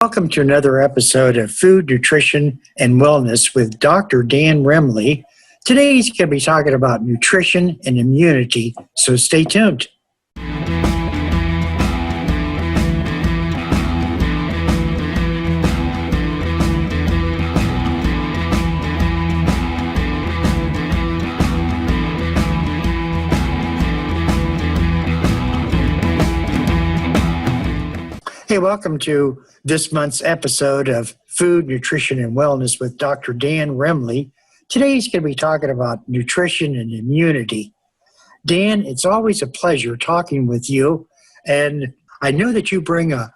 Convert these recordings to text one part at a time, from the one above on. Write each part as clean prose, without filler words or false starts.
Welcome to another episode of Food, Nutrition, and Wellness with Dr. Dan Remley. Today he's going to be talking about nutrition and immunity, so stay tuned. Hey, welcome to this month's episode of Food, Nutrition, and Wellness with Dr. Dan Remley. Today he's going to be talking about nutrition and immunity. Dan, it's always a pleasure talking with you, and I know that you bring a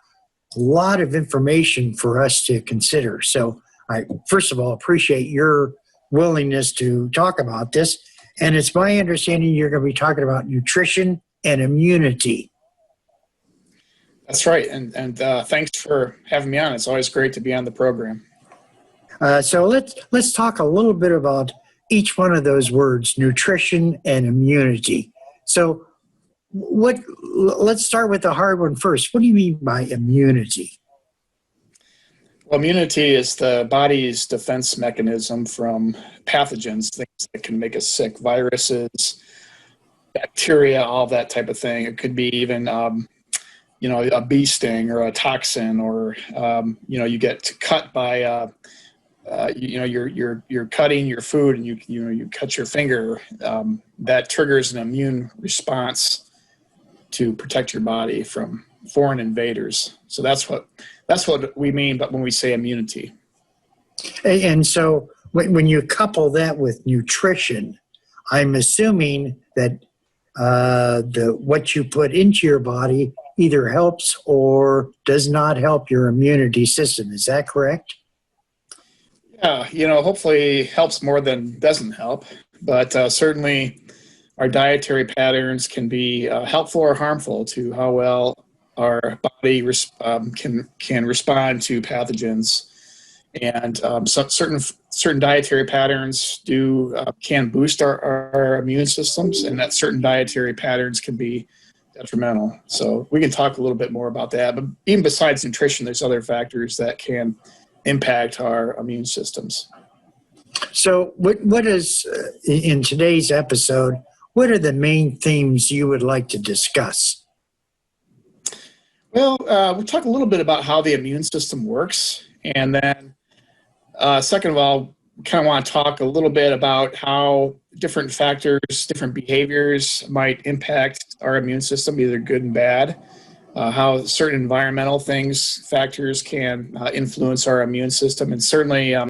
lot of information for us to consider. So I, first of all, appreciate your willingness to talk about this, and it's my understanding you're going to be talking about nutrition and immunity. That's right, and thanks for having me on. It's always great to be on the program. So let's talk a little bit about each one of those words, nutrition and immunity. So let's start with the hard one first. What do you mean by immunity? Well, immunity is the body's defense mechanism from pathogens, things that can make us sick, viruses, bacteria, all that type of thing. It could be even a bee sting or a toxin, or you get cut by you're cutting your food and you cut your finger. That triggers an immune response to protect your body from foreign invaders. So that's what we mean, but when we say immunity. And so when you couple that with nutrition, I'm assuming that what you put into your body either helps or does not help your immunity system. Is that correct? Yeah, hopefully helps more than doesn't help, but certainly our dietary patterns can be helpful or harmful to how well our body can respond to pathogens. And certain dietary patterns can boost our immune systems, and that certain dietary patterns can be detrimental. So we can talk a little bit more about that. But even besides nutrition, there's other factors that can impact our immune systems. So what is, in today's episode, what are the main themes you would like to discuss? Well, we'll talk a little bit about how the immune system works. And then second of all, we kind of want to talk a little bit about how different factors, different behaviors might impact our immune system, either good and bad. How certain environmental factors can influence our immune system. And certainly a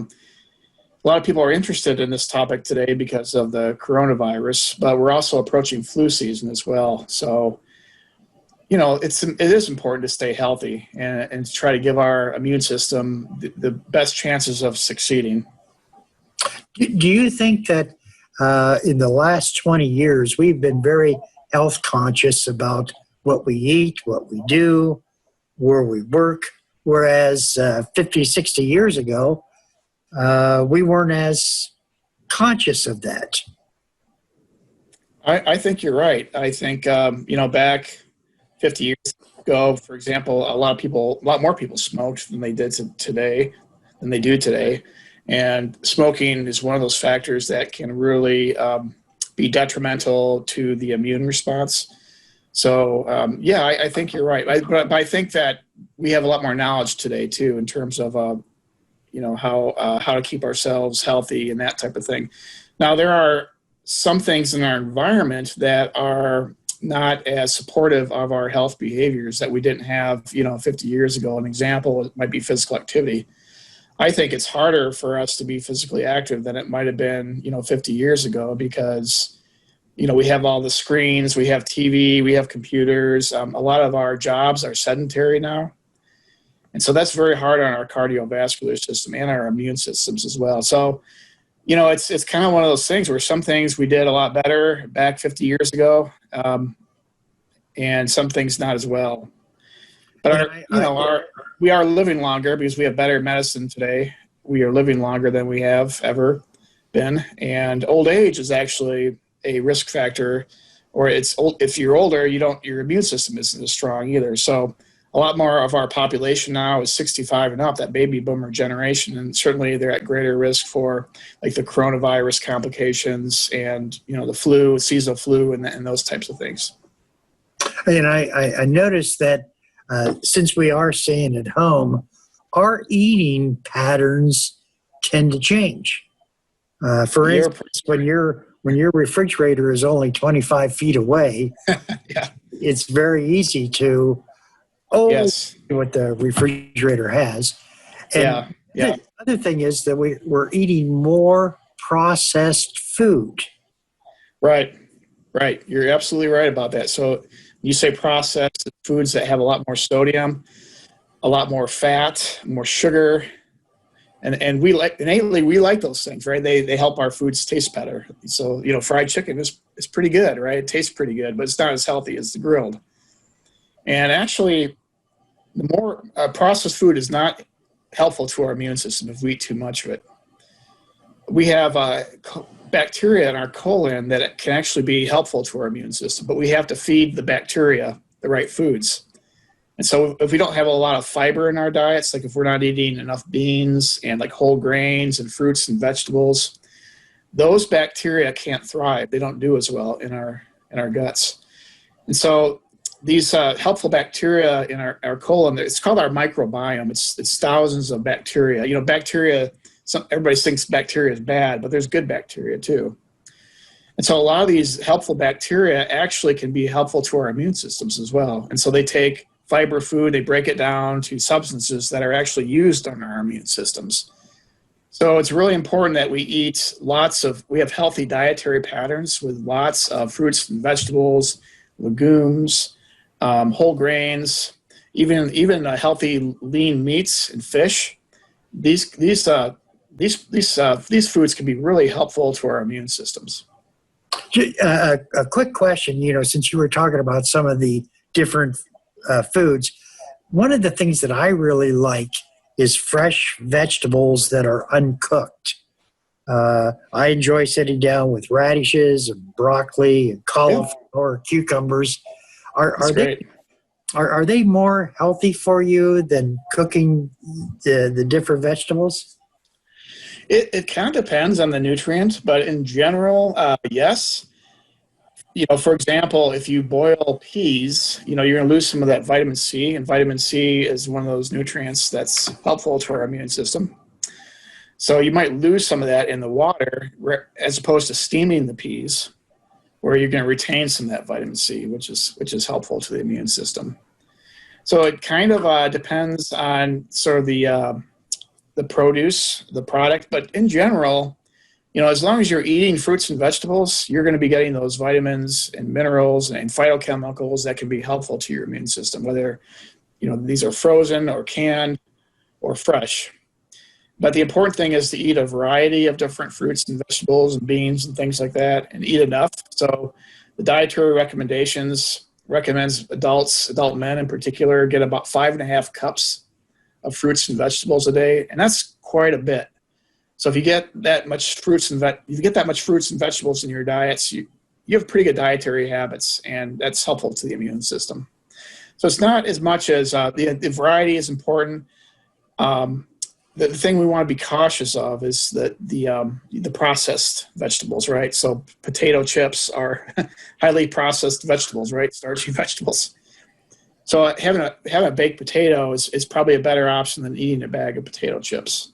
lot of people are interested in this topic today because of the coronavirus, but we're also approaching flu season as well. So, it is important to stay healthy and to try to give our immune system the best chances of succeeding. Do you think that in the last 20 years, we've been very health conscious about what we eat, what we do, where we work, whereas 50, 60 years ago, we weren't as conscious of that? I think you're right. I think, back 50 years ago, for example, a lot more people smoked than they do today. And smoking is one of those factors that can really be detrimental to the immune response. So, I think you're right. But I think that we have a lot more knowledge today, too, in terms of, how to keep ourselves healthy and that type of thing. Now, there are some things in our environment that are not as supportive of our health behaviors that we didn't have, 50 years ago. An example might be physical activity. I think it's harder for us to be physically active than it might have been, 50 years ago because, we have all the screens, we have TV, we have computers. A lot of our jobs are sedentary now. And so that's very hard on our cardiovascular system and our immune systems as well. So, it's kind of one of those things where some things we did a lot better back 50 years ago, and some things not as well. But we are living longer because we have better medicine today. We are living longer than we have ever been. And old age is actually a risk factor, or if you're older, your immune system isn't as strong either. So a lot more of our population now is 65 and up, that baby boomer generation, and certainly they're at greater risk for like the coronavirus complications and, you know, the flu, seasonal flu, and those types of things. And I noticed that since we are staying at home, our eating patterns tend to change. For instance, when your refrigerator is only 25 feet away, Yeah. it's very easy to Yes. what the refrigerator has. And Yeah. the other thing is that we're eating more processed food. Right. You're absolutely right about that. So you say processed foods that have a lot more sodium, a lot more fat, more sugar, and we innately like those things, right? They help our foods taste better. So, you know, fried chicken is pretty good, right? It tastes pretty good, but it's not as healthy as the grilled. And actually, the more processed food is not helpful to our immune system if we eat too much of it. We have bacteria in our colon that can actually be helpful to our immune system, but we have to feed the bacteria the right foods. And so if we don't have a lot of fiber in our diets, like if we're not eating enough beans and like whole grains and fruits and vegetables, those bacteria can't thrive. They don't do as well in our guts. And so these helpful bacteria in our colon, it's called our microbiome. It's thousands of bacteria. You know, bacteria, everybody thinks bacteria is bad, but there's good bacteria too. And so a lot of these helpful bacteria actually can be helpful to our immune systems as well. And so they take fiber food, they break it down to substances that are actually used on our immune systems. So it's really important that we have healthy dietary patterns with lots of fruits and vegetables, legumes, whole grains, even healthy lean meats and fish. These foods can be really helpful to our immune systems. A quick question, you know, since you were talking about some of the different foods, one of the things that I really like is fresh vegetables that are uncooked. I enjoy sitting down with radishes and broccoli and cauliflower, cucumbers. Are they more healthy for you than cooking the different vegetables? It kind of depends on the nutrient, but in general, yes. You know, for example, if you boil peas, you know, you're going to lose some of that vitamin C, and vitamin C is one of those nutrients that's helpful to our immune system. So you might lose some of that in the water as opposed to steaming the peas, where you're going to retain some of that vitamin C, which is helpful to the immune system. So it kind of depends on sort of the produce, the product, but in general, you know, as long as you're eating fruits and vegetables, you're going to be getting those vitamins and minerals and phytochemicals that can be helpful to your immune system, whether, you know, these are frozen or canned or fresh. But the important thing is to eat a variety of different fruits and vegetables and beans and things like that, and eat enough. So the dietary recommendations recommends adult men in particular, get about 5.5 cups of fruits and vegetables a day, and that's quite a bit. So if you get that much fruits and vegetables in your diets, you have pretty good dietary habits, and that's helpful to the immune system. So it's not as much as the variety is important. The thing we want to be cautious of is the processed vegetables, right? So potato chips are highly processed vegetables, right? Starchy vegetables. So having a baked potato is probably a better option than eating a bag of potato chips.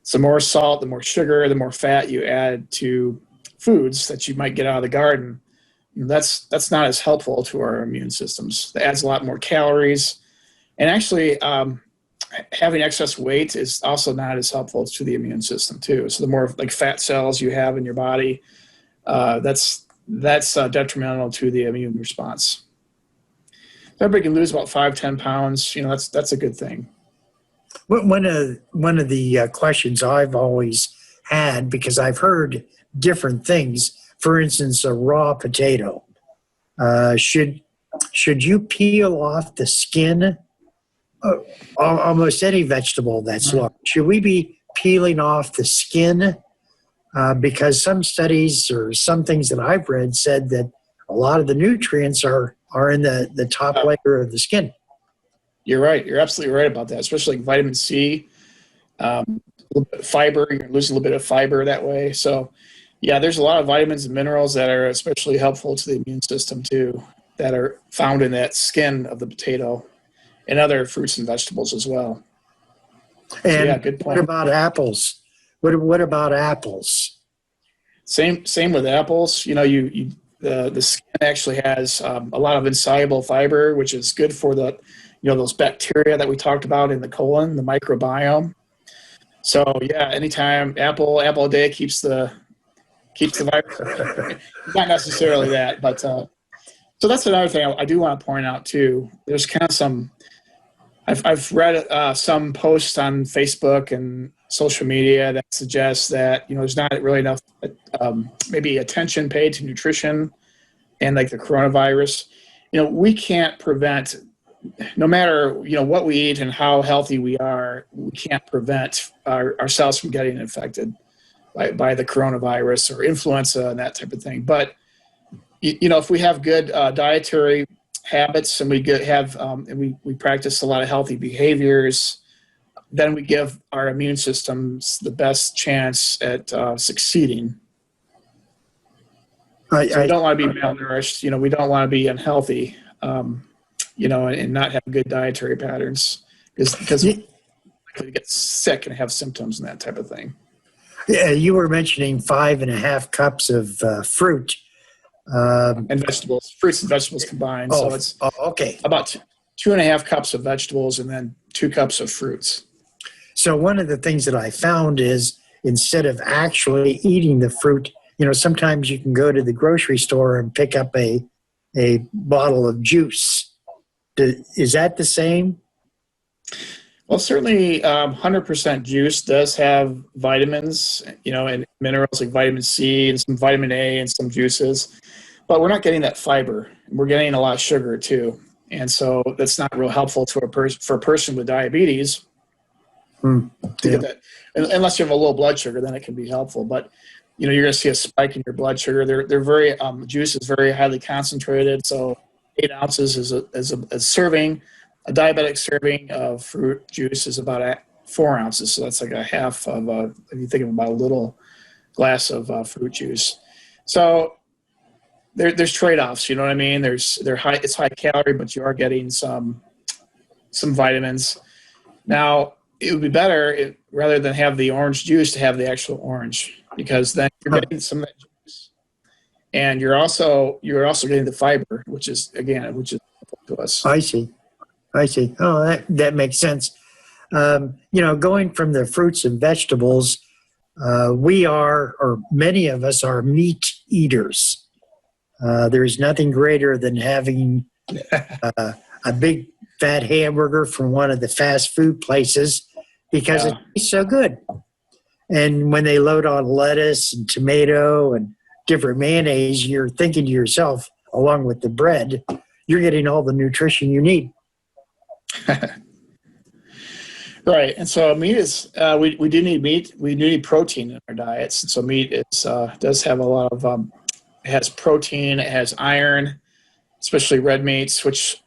So the more salt, the more sugar, the more fat you add to foods that you might get out of the garden, that's not as helpful to our immune systems. It adds a lot more calories. And actually, having excess weight is also not as helpful to the immune system too. So the more like fat cells you have in your body, that's detrimental to the immune response. If everybody can lose about 5-10 pounds, you know, that's a good thing. One of the questions I've always had, because I've heard different things. For instance, a raw potato. Should you peel off the skin? Almost any vegetable that's large. Should we be peeling off the skin? Because some studies or some things that I've read said that a lot of the nutrients are in the top layer of the skin. You're right. You're absolutely right about that, especially like vitamin C, a little bit of fiber. You're losing a little bit of fiber that way. So, yeah, there's a lot of vitamins and minerals that are especially helpful to the immune system too, that are found in that skin of the potato and other fruits and vegetables as well. So, And yeah, good what point. about apples? What about apples? Same with apples. The skin actually has a lot of insoluble fiber, which is good for the those bacteria that we talked about in the colon, the microbiome. So yeah, anytime apple a day keeps the virus away. Not necessarily that, but so that's another thing I do want to point out too. There's kind of some I've read some posts on Facebook and social media that suggests that there's not really enough maybe attention paid to nutrition and like the coronavirus. We can't prevent, no matter what we eat and how healthy we are, we can't prevent ourselves from getting infected by the coronavirus or influenza and that type of thing. But if we have good dietary habits and we practice a lot of healthy behaviors, then we give our immune systems the best chance at succeeding. So we don't want to be malnourished. We don't want to be unhealthy. And not have good dietary patterns because we get sick and have symptoms and that type of thing. Yeah, you were mentioning 5.5 cups of fruit and vegetables, fruits and vegetables combined. So it's okay. About 2.5 cups of vegetables and then 2 cups of fruits. So one of the things that I found is instead of actually eating the fruit, sometimes you can go to the grocery store and pick up a bottle of juice. Is that the same? Well, certainly 100% juice does have vitamins, and minerals like vitamin C and some vitamin A and some juices, but we're not getting that fiber. We're getting a lot of sugar too. And so that's not real helpful for a person with diabetes to get that. Unless you have a low blood sugar, then it can be helpful. But, you're going to see a spike in your blood sugar. They're very, juice is very highly concentrated. So 8 ounces is a serving. A diabetic serving of fruit juice is about 4 ounces. So that's like a half of if you think of about a little glass of fruit juice. So there's trade-offs, you know what I mean? It's high calorie, but you are getting some vitamins. Now, it would be better rather than have the orange juice to have the actual orange, because then you're getting some of that juice, and you're also getting the fiber, which is helpful to us. I see. Oh, that makes sense. Going from the fruits and vegetables, many of us are meat eaters. There's nothing greater than having a big fat hamburger from one of the fast food places because it tastes so good. And when they load on lettuce and tomato and different mayonnaise, you're thinking to yourself, along with the bread, you're getting all the nutrition you need. Right, and so meat is we do need meat. We do need protein in our diets, and so meat does have a lot of it has protein, it has iron, especially red meats, which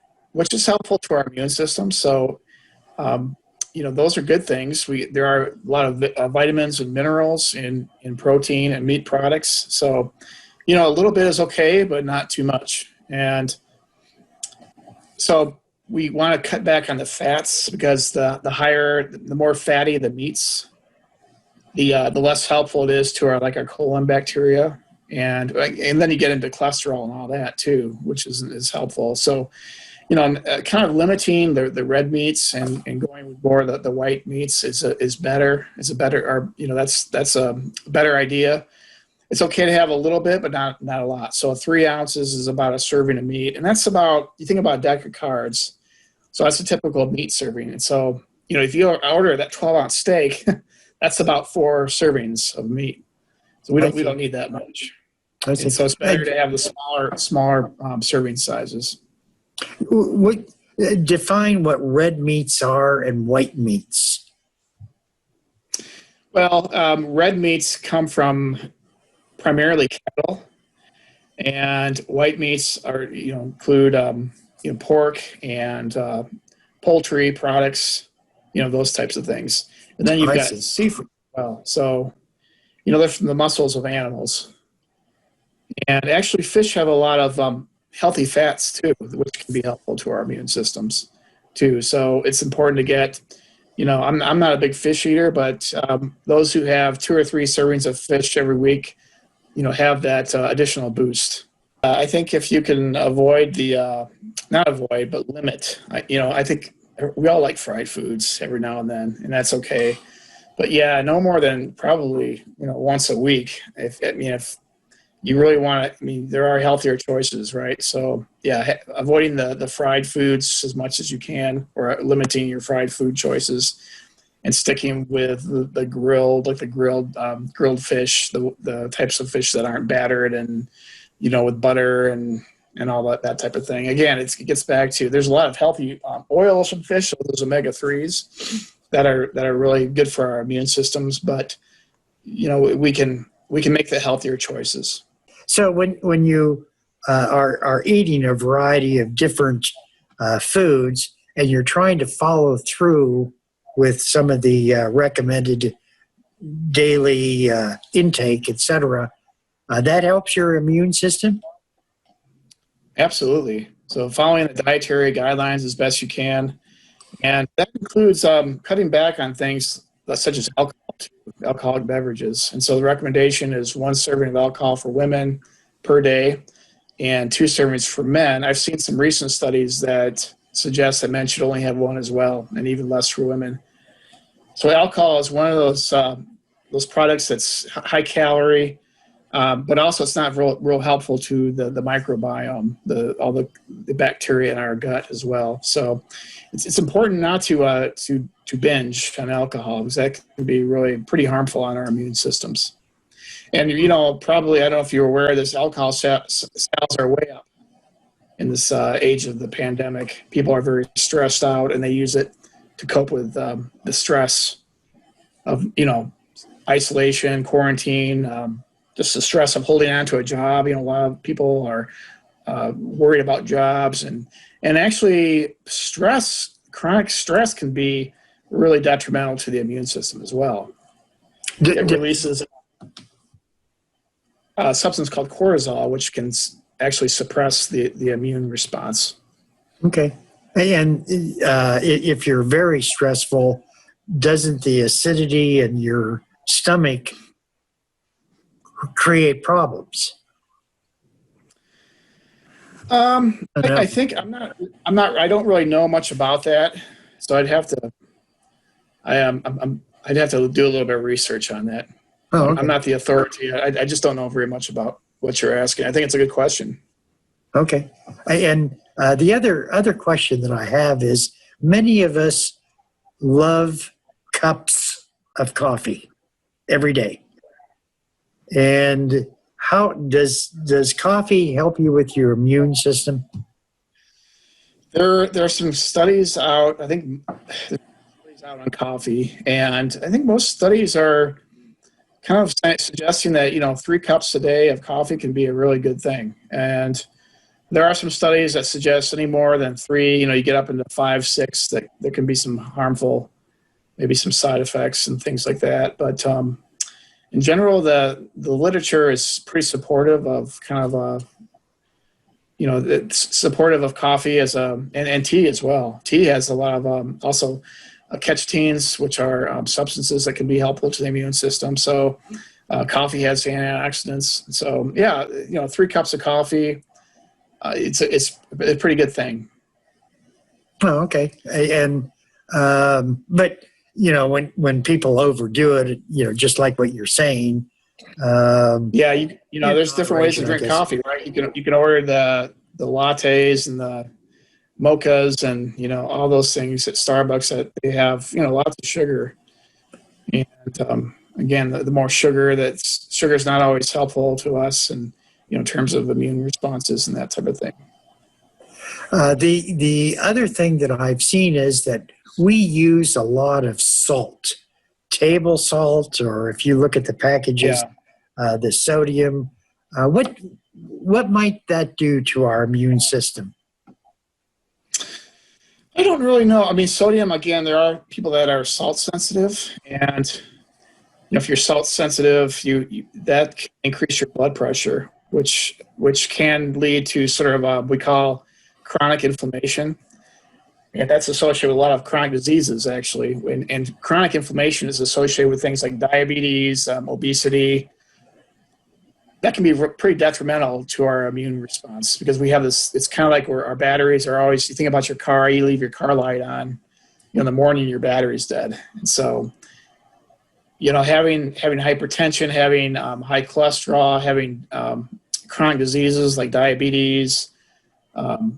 is helpful to our immune system. So those are good things. There are a lot of vitamins and minerals in protein and meat products. So a little bit is okay, but not too much. And so we want to cut back on the fats because the more fatty the meats, the less helpful it is to our colon bacteria, and then you get into cholesterol and all that too, which is helpful. So, kind of limiting the red meats and going with more of the white meats is better. That's a better idea. It's okay to have a little bit, but not a lot. So 3 ounces is about a serving of meat, and that's about, you think about a deck of cards. So that's a typical meat serving. And so, if you order that 12-ounce steak, that's about 4 servings of meat. So we don't need that much. And so it's better to have the smaller serving sizes. Define what red meats are and white meats. Well, red meats come from primarily cattle, and white meats include pork and poultry products, those types of things. And then you've I got see. seafood as well. So, they're from the muscles of animals. And actually, fish have a lot of healthy fats too, which can be helpful to our immune systems too. So it's important to get, I'm not a big fish eater, but those who have 2 or 3 servings of fish every week, have that additional boost. I think if you can avoid not avoid, but limit, I think we all like fried foods every now and then, and that's okay. But yeah, no more than probably, once a week. If you really want to, there are healthier choices, right? So yeah, avoiding the fried foods as much as you can, or limiting your fried food choices, and sticking with the grilled, like the grilled fish, the types of fish that aren't battered and, with butter and all that type of thing. Again, it gets back to, there's a lot of healthy oils from fish, so those omega-3s that are really good for our immune systems. But, we can make the healthier choices. So when you are eating a variety of different foods and you're trying to follow through with some of the recommended daily intake, etc., that helps your immune system? Absolutely. So following the dietary guidelines as best you can. And that includes cutting back on things such as alcoholic beverages. And so the recommendation is 1 serving of alcohol for women per day and 2 servings for men. I've seen some recent studies that suggest that men should only have 1 as well, and even less for women. So alcohol is one of those products that's high calorie, but also it's not real helpful to the microbiome, all the bacteria in our gut as well. So it's important not to binge on alcohol, because that can be really pretty harmful on our immune systems. And probably, I don't know if you're aware of this, alcohol sales are way up in this age of the pandemic. People are very stressed out, and they use it to cope with the stress of isolation, quarantine. Just the stress of holding on to a job. A lot of people are worried about jobs, and actually chronic stress can be really detrimental to the immune system as well. It releases a substance called cortisol, which can actually suppress the immune response. Okay. And if you're very stressful, doesn't the acidity in your stomach create problems? I think I don't really know much about that, so I'd have to do a little bit of research on that. Oh, okay. I'm not the authority. I just don't know very much about what you're asking. I think it's a good question. Okay. And the other question that I have is, many of us love cups of coffee every day. And how does coffee help you with your immune system? There are some studies out, I think, on coffee, and I think most studies are kind of suggesting that 3 cups a day of coffee can be a really good thing. And there are some studies that suggest any more than 3, you get up into 5, 6, that there can be some harmful, maybe some side effects and things like that. But in general, the literature is pretty supportive of it's supportive of coffee and tea as well. Tea has a lot of also catechins, which are substances that can be helpful to the immune system. So coffee has antioxidants. So yeah, 3 cups of coffee, it's a pretty good thing. Oh, okay. And but when people overdo it, just like what you're saying. Yeah, there's different ways to drink coffee, right? You can order the lattes and the mochas and all those things at Starbucks that they have lots of sugar. And again, the more sugar is not always helpful to us, and in terms of immune responses and that type of thing. The other thing that I've seen is that we use a lot of salt, table salt, or if you look at the packages, the sodium. What might that do to our immune system? I don't really know. I mean, sodium, again, there are people that are salt sensitive, and if you're salt sensitive, that can increase your blood pressure, which can lead to sort of we call chronic inflammation, and that's associated with a lot of chronic diseases actually. And chronic inflammation is associated with things like diabetes, obesity. That can be pretty detrimental to our immune response because we have this. It's kind of like where our batteries are always. You think about your car, you leave your car light on. In the morning, your battery's dead, and so having hypertension, having high cholesterol, having chronic diseases like diabetes,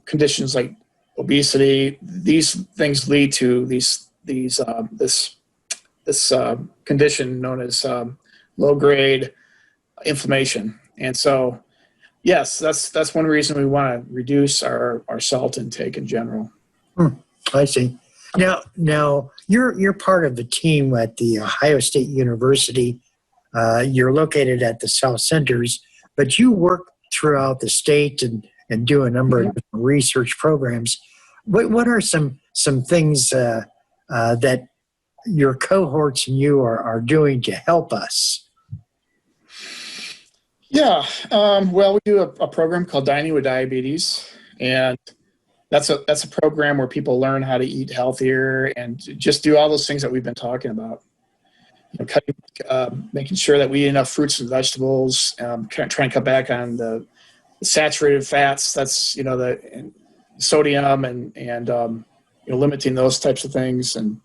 conditions like obesity, these things lead to this condition known as low grade inflammation. And so, yes, that's one reason we want to reduce our salt intake in general. I see. Now you're part of the team at the Ohio State University. You're located at the South Centers, but you work throughout the state and do a number of research programs. What are some things that your cohorts and you are doing to help us? Yeah, well, we do a program called Dining with Diabetes, and that's a program where people learn how to eat healthier and just do all those things that we've been talking about. Making sure that we eat enough fruits and vegetables, trying to cut back on the saturated fats. That's the sodium and limiting those types of things, and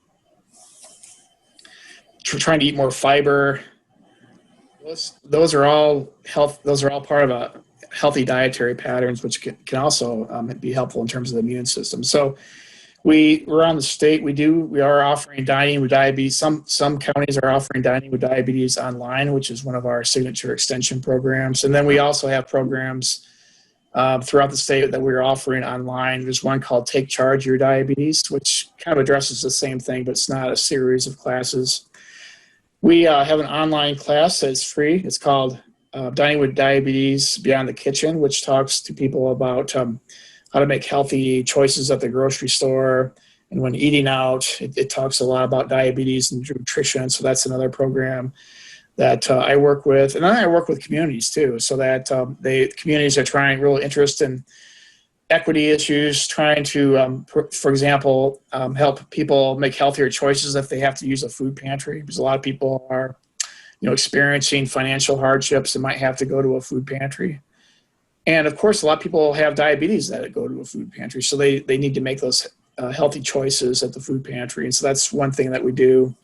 trying to eat more fiber. Those are all health. Those are all part of a healthy dietary patterns, which can also be helpful in terms of the immune system. So around the state, we are offering Dining with Diabetes. Some counties are offering Dining with Diabetes online, which is one of our signature extension programs. And then we also have programs throughout the state that we're offering online. There's one called Take Charge Your Diabetes, which kind of addresses the same thing, but it's not a series of classes. We have an online class that's free. It's called Dining with Diabetes Beyond the Kitchen, which talks to people about how to make healthy choices at the grocery store. And when eating out, it talks a lot about diabetes and nutrition. So that's another program that I work with. And then I work with communities too, so that communities are trying real interest in equity issues, trying to, for example, help people make healthier choices if they have to use a food pantry, because a lot of people are experiencing financial hardships and might have to go to a food pantry. And of course, a lot of people have diabetes that go to a food pantry, so they need to make those healthy choices at the food pantry. And so that's one thing that we do.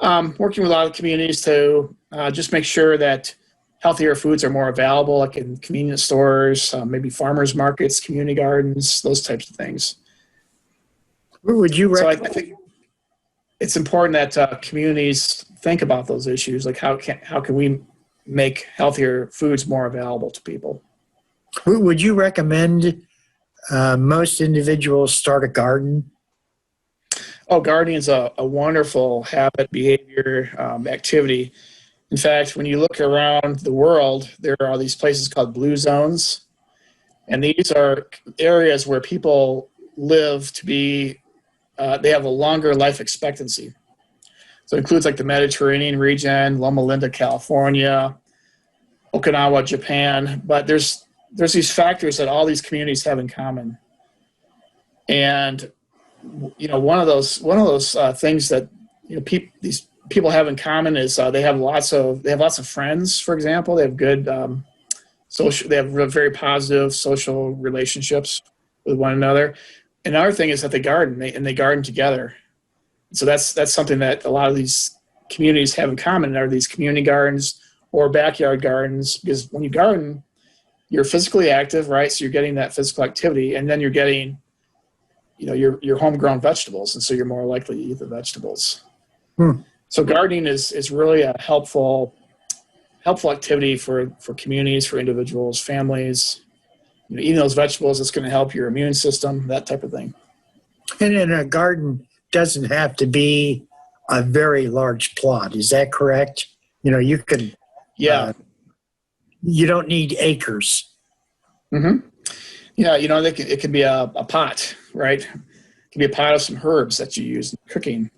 Working with a lot of communities to just make sure that healthier foods are more available, like in convenience stores, maybe farmers markets, community gardens, those types of things. Would you recommend? So I think it's important that communities think about those issues, like how can we make healthier foods more available to people. Would you recommend most individuals start a garden? Oh, gardening is a wonderful habit, behavior, activity. In fact, when you look around the world, there are these places called blue zones. And these are areas where people live to be, they have a longer life expectancy. So it includes like the Mediterranean region, Loma Linda, California, Okinawa, Japan. But there's these factors that all these communities have in common. And one of those things that these people have in common is they have lots of friends. For example, they have good social. They have very positive social relationships with one another. Another thing is that they garden, and they garden together. So that's something that a lot of these communities have in common. Are these community gardens or backyard gardens? Because when you garden, you're physically active, right? So you're getting that physical activity, and then you're getting your homegrown vegetables, and so you're more likely to eat the vegetables. So gardening is really a helpful activity for communities, for individuals, families. Eating those vegetables, it's going to help your immune system, that type of thing. And in a garden doesn't have to be a very large plot. Is that correct? You can. Yeah. You don't need acres. Mm-hmm. Yeah, it could be a pot, right? could be a pot of some herbs that you use in cooking.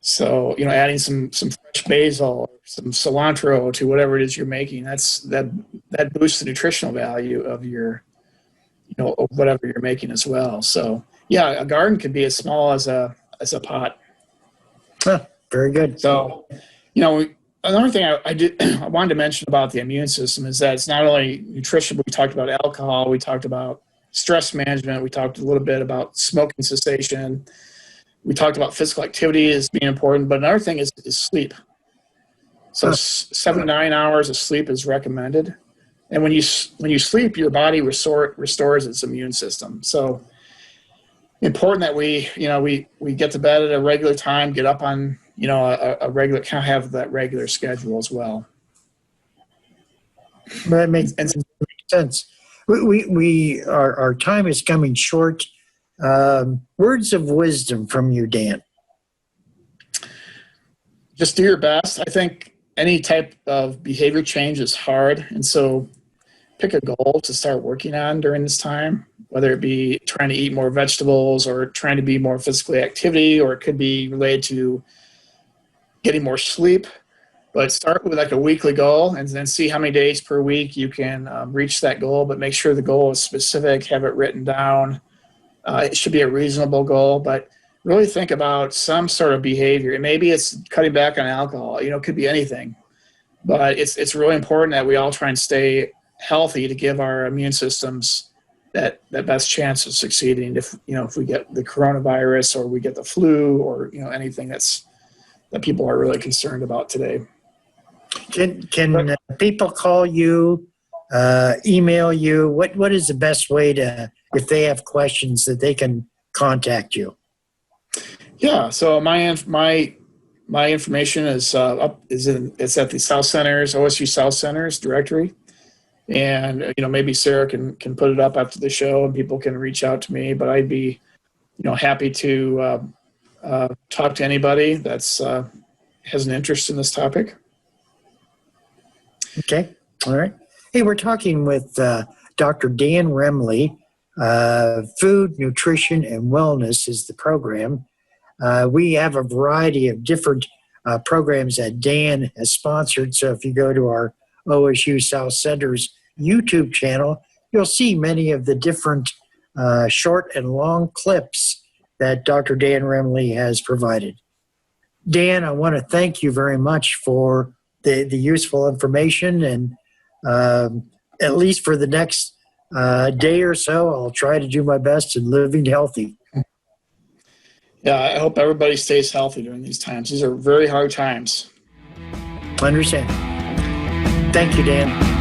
So, adding some fresh basil, some cilantro to whatever it is you're making, that boosts the nutritional value of your, of whatever you're making as well. So, yeah, a garden could be as small as a pot. Huh, very good. So, another thing I wanted to mention about the immune system is that it's not only nutrition, but we talked about alcohol, we talked about stress management, we talked a little bit about smoking cessation, we talked about physical activity as being important, but another thing is sleep. So 7 to 9 hours of sleep is recommended. And when you sleep, your body restores its immune system. So important that we get to bed at a regular time, get up on, a regular, kind of have that regular schedule as well. That makes sense. Our time is coming short. Words of wisdom from you, Dan. Just do your best. I think any type of behavior change is hard. And so pick a goal to start working on during this time, whether it be trying to eat more vegetables or trying to be more physically activity, or it could be related to getting more sleep. But start with like a weekly goal and then see how many days per week you can reach that goal, but make sure the goal is specific, have it written down. It should be a reasonable goal, but really think about some sort of behavior. And maybe it's cutting back on alcohol, it could be anything. But it's really important that we all try and stay healthy to give our immune systems that best chance of succeeding if we get the coronavirus or we get the flu or anything that people are really concerned about today. Can people call you, email you? What is the best way to, if they have questions, that they can contact you? Yeah, so my information is it's at the South Centers, OSU South Centers directory, and maybe Sarah can put it up after the show and people can reach out to me. But I'd be happy to talk to anybody that's has an interest in this topic. Okay. All right. Hey, we're talking with Dr. Dan Remley. Food, Nutrition, and Wellness is the program. We have a variety of different programs that Dan has sponsored. So if you go to our OSU South Center's YouTube channel, you'll see many of the different short and long clips that Dr. Dan Remley has provided. Dan, I want to thank you very much for the useful information, and at least for the next day or so, I'll try to do my best in living healthy. Yeah, I hope everybody stays healthy during these times. These are very hard times. Understand. Thank you, Dan.